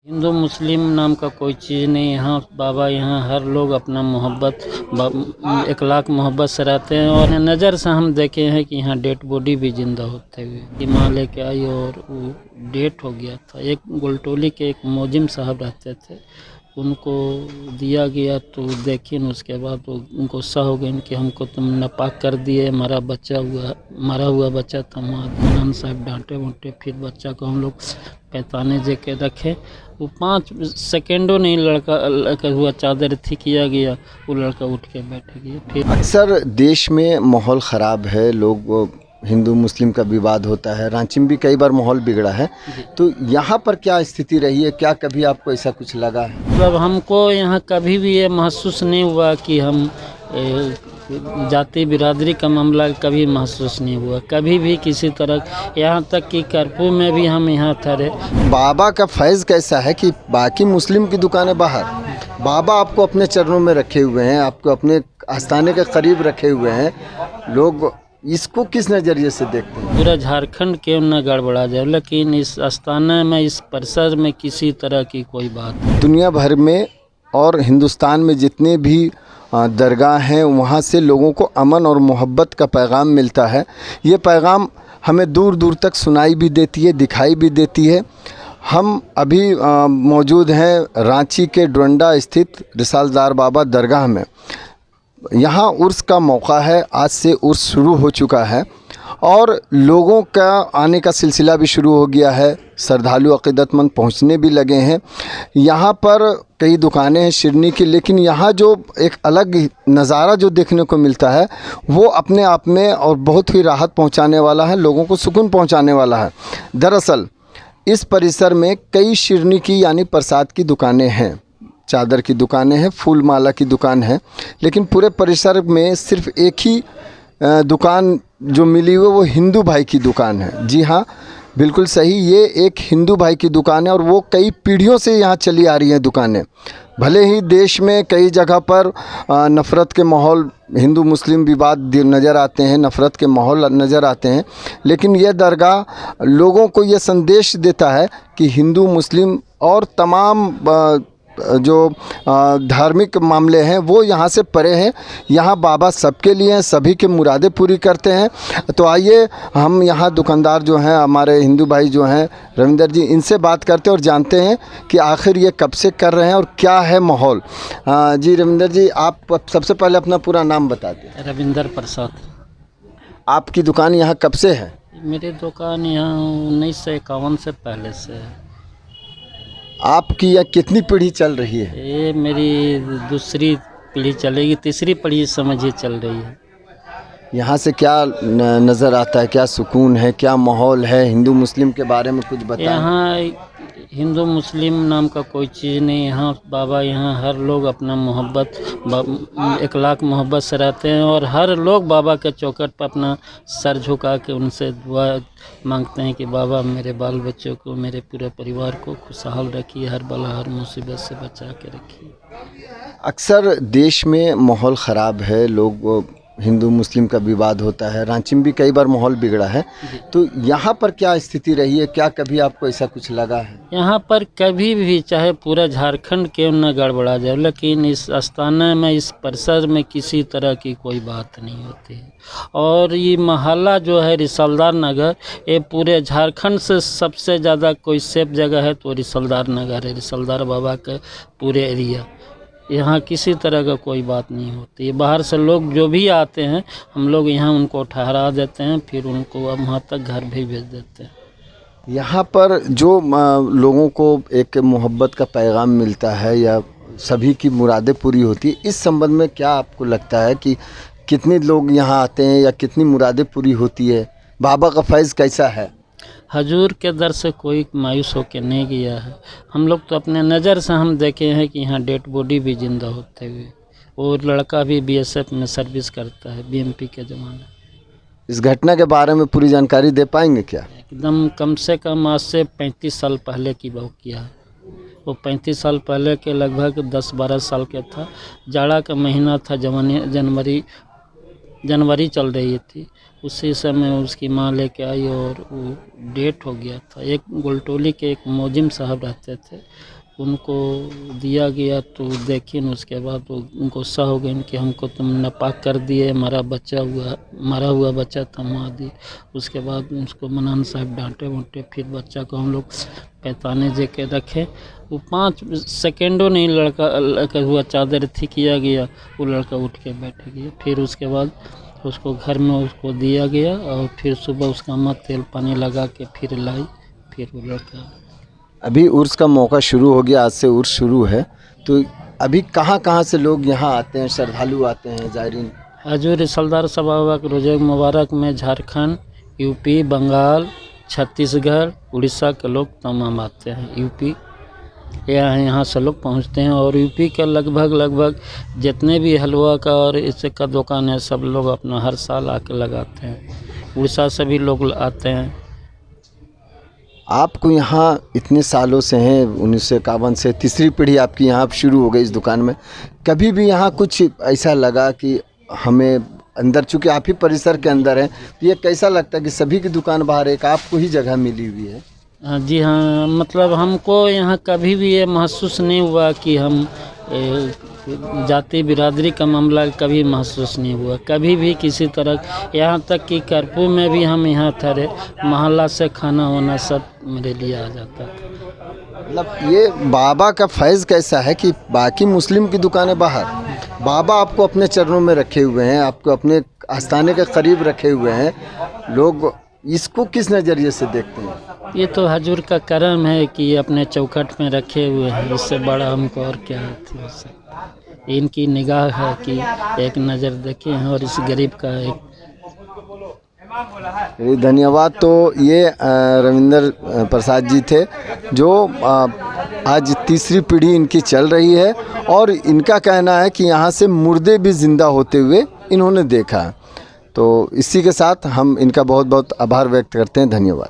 हिंदू मुस्लिम नाम का कोई चीज़ नहीं। यहाँ बाबा, यहाँ हर लोग अपना मोहब्बत 1 लाख मोहब्बत से रहते हैं। और नज़र से हम देखे हैं कि यहाँ डेड बॉडी भी जिंदा होते हुए माँ लेके आई और वो डेथ हो गया था। एक गुलटोली के एक मोजिम साहब रहते थे, उनको दिया गया तो देखिए उसके बाद वो उनको गुस्सा हो गया कि हमको तुम नापाक कर दिए, मरा हुआ बच्चा था। मौलाना साहब डांटे वांटे, फिर बच्चा को हम लोग पैताने दे के रखे। वो 5 सेकेंडों नहीं लड़का हुआ चादर थी किया गया, वो लड़का उठ के बैठ गया। फिर अक्सर देश में माहौल ख़राब है, लोग हिंदू मुस्लिम का विवाद होता है, रांची में भी कई बार माहौल बिगड़ा है, तो यहाँ पर क्या स्थिति रही है? क्या कभी आपको ऐसा कुछ लगा है? मतलब हमको यहाँ कभी भी ये महसूस नहीं हुआ कि हम जाति बिरादरी का मामला कभी महसूस नहीं हुआ, कभी भी किसी तरह। यहाँ तक कि कर्फ्यू में भी हम यहाँ ठहरे। बाबा का फैज़ कैसा है कि बाकी मुस्लिम की दुकानें बाहर, बाबा आपको अपने चरणों में रखे हुए हैं, आपको अपने आस्थाने के करीब रखे हुए हैं। लोग इसको किस नज़रिए से देखते हैं? पूरा झारखंड क्यों न गड़बड़ा जाए, लेकिन इस आस्थाना में, इस परिसर में किसी तरह की कोई बात नहीं। दुनिया भर में और हिंदुस्तान में जितने भी दरगाह हैं, वहाँ से लोगों को अमन और मोहब्बत का पैगाम मिलता है। ये पैगाम हमें दूर दूर तक सुनाई भी देती है, दिखाई भी देती है। हम अभी मौजूद हैं रांची के डोरंडा स्थित रिसालदार बाबा दरगाह में। यहाँ उर्स का मौका है, आज से उर्स शुरू हो चुका है और लोगों का आने का सिलसिला भी शुरू हो गया है। श्रद्धालु अक़ीदतमंद पहुँचने भी लगे हैं। यहाँ पर कई दुकानें हैं शिरनी की, लेकिन यहाँ जो एक अलग नज़ारा जो देखने को मिलता है वो अपने आप में और बहुत ही राहत पहुँचाने वाला है, लोगों को सुकून पहुँचाने वाला है। दरअसल इस परिसर में कई शिरनी की यानी प्रसाद की दुकानें हैं, चादर की दुकानें हैं, फूल माला की दुकान है, लेकिन पूरे परिसर में सिर्फ एक ही दुकान जो मिली हुई वो हिंदू भाई की दुकान है। जी हाँ, बिल्कुल सही, ये एक हिंदू भाई की दुकान है और वो कई पीढ़ियों से यहाँ चली आ रही हैं दुकानें। भले ही देश में कई जगह पर नफ़रत के माहौल, हिंदू मुस्लिम विवाद नज़र आते हैं, नफ़रत के माहौल नज़र आते हैं, लेकिन यह दरगाह लोगों को ये संदेश देता है कि हिंदू मुस्लिम और तमाम जो धार्मिक मामले हैं वो यहाँ से परे हैं। यहाँ बाबा सबके लिए हैं, सभी के मुरादें पूरी करते हैं। तो आइए हम यहाँ दुकानदार जो हैं, हमारे हिंदू भाई जो हैं रविंदर जी, इनसे बात करते हैं और जानते हैं कि आखिर ये कब से कर रहे हैं और क्या है माहौल। जी रविंदर जी, आप सबसे पहले अपना पूरा नाम बता दें। रविंदर प्रसाद। आपकी दुकान यहाँ कब से है? मेरी दुकान यहाँ 1951 से पहले से है। आपकी यह कितनी पीढ़ी चल रही है? ये मेरी दूसरी पीढ़ी चलेगी, तीसरी पीढ़ी समझिए चल रही है। यहाँ से क्या नज़र आता है, क्या सुकून है, क्या माहौल है? हिंदू मुस्लिम के बारे में कुछ बताएं। यहाँ हिंदू मुस्लिम नाम का कोई चीज़ नहीं। यहाँ बाबा, यहाँ हर लोग अपना मोहब्बत 1 लाख मोहब्बत से रहते हैं। और हर लोग बाबा के चौखट पर अपना सर झुका के उनसे दुआ मांगते हैं कि बाबा मेरे बाल बच्चों को, मेरे पूरे परिवार को खुशहाल रखिए, हर बला हर मुसीबत से बचा के रखिए। अक्सर देश में माहौल ख़राब है, लोग हिंदू मुस्लिम का विवाद होता है, रांची में भी कई बार माहौल बिगड़ा है, तो यहाँ पर क्या स्थिति रही है? क्या कभी आपको ऐसा कुछ लगा है? यहाँ पर कभी भी, चाहे पूरा झारखंड क्यों न गड़बड़ा जाए, लेकिन इस आस्थाना में, इस परिसर में किसी तरह की कोई बात नहीं होती है। और ये मोहल्ला जो है रिसालदार नगर, ये पूरे झारखंड से सबसे ज़्यादा कोई सेफ जगह है तो रिसालदार नगर है, रिसालदार बाबा के पूरे एरिया। यहाँ किसी तरह का कोई बात नहीं होती है। बाहर से लोग जो भी आते हैं, हम लोग यहाँ उनको ठहरा देते हैं, फिर उनको अब वहाँ तक घर भी भेज देते हैं। यहाँ पर जो लोगों को एक मोहब्बत का पैगाम मिलता है या सभी की मुरादें पूरी होती है, इस संबंध में क्या आपको लगता है कि कितने लोग यहाँ आते हैं या कितनी मुरादें पूरी होती है? बाबा का फैज़ कैसा है? हजूर के दर से कोई मायूस होकर नहीं गया है। हम लोग तो अपने नज़र से हम देखे हैं कि यहाँ डेड बॉडी भी जिंदा होते हुए। वो लड़का भी बीएसएफ में सर्विस करता है, बीएमपी के ज़माने। इस घटना के बारे में पूरी जानकारी दे पाएंगे क्या? एकदम कम से कम आज से 35 साल पहले की बात किया है। वो 35 साल पहले के लगभग 10-12 साल के था। जाड़ा का महीना था, जनवरी जनवरी चल रही थी, उसी समय उसकी माँ लेके आई और वो डेथ हो गया था। एक गुलटोली के एक मोजिम साहब रहते थे, उनको दिया गया तो देखिन उसके बाद वो गुस्सा हो गए कि हमको तुम नापाक कर दिए, मरा हुआ बच्चा था माँ दी। उसके बाद उसको मनान साहब डांटे वोटे, फिर बच्चा को हम लोग पैताने दे के रखे। वो 5 सेकेंडों नहीं लड़का हुआ चादर थी किया गया, वो लड़का उठ के बैठ गया। फिर उसके बाद उसको घर में उसको दिया गया और फिर सुबह उसका अम्मा तेल पानी लगा के फिर लाई, फिर वो लड़का। अभी उर्स का मौका शुरू हो गया, आज से उर्स शुरू है, तो अभी कहाँ कहाँ से लोग यहाँ आते हैं, श्रद्धालु आते हैं, ज़ायरीन? हजूर सल्दार सबाबा के रोज़े मुबारक में झारखंड, यूपी, बंगाल, छत्तीसगढ़, उड़ीसा के लोग तमाम आते हैं। यूपी यहाँ से लोग पहुँचते हैं और यूपी का लगभग जितने भी हलवा का और इससे का दुकान है सब लोग अपना हर साल आके लगाते हैं। उड़ीसा से भी लोग आते हैं। आपको यहाँ इतने सालों से हैं, 1951 से तीसरी पीढ़ी आपकी यहाँ शुरू हो गई इस दुकान में, कभी भी यहाँ कुछ ऐसा लगा कि हमें अंदर, चूँकि आप ही परिसर के अंदर हैं, तो ये कैसा लगता है कि सभी की दुकान बाहर, एक आपको ही जगह मिली हुई है? जी हाँ, मतलब हमको यहाँ कभी भी ये महसूस नहीं हुआ कि हम जाति बिरादरी का मामला कभी महसूस नहीं हुआ, कभी भी किसी तरह। यहाँ तक कि कर्फ्यू में भी हम यहाँ ठहरे, मोहल्ला से खाना वाना सब मेरे लिए आ जाता था। मतलब ये बाबा का फैज़ कैसा है कि बाकी मुस्लिम की दुकानें बाहर, बाबा आपको अपने चरणों में रखे हुए हैं, आपको अपने आस्थाने के करीब रखे हुए हैं। लोग इसको किस नज़रिए से देखते हैं? ये तो हजूर का करम है कि ये अपने चौखट में रखे हुए हैं, इससे बड़ा हमको और क्या हो सकता है। इनकी निगाह है कि एक नज़र देखे हैं और इस गरीब का एक। धन्यवाद। तो ये रविंद्र प्रसाद जी थे जो आज तीसरी पीढ़ी इनकी चल रही है और इनका कहना है कि यहाँ से मुर्दे भी ज़िंदा होते हुए इन्होंने देखा। तो इसी के साथ हम इनका बहुत बहुत आभार व्यक्त करते हैं। धन्यवाद।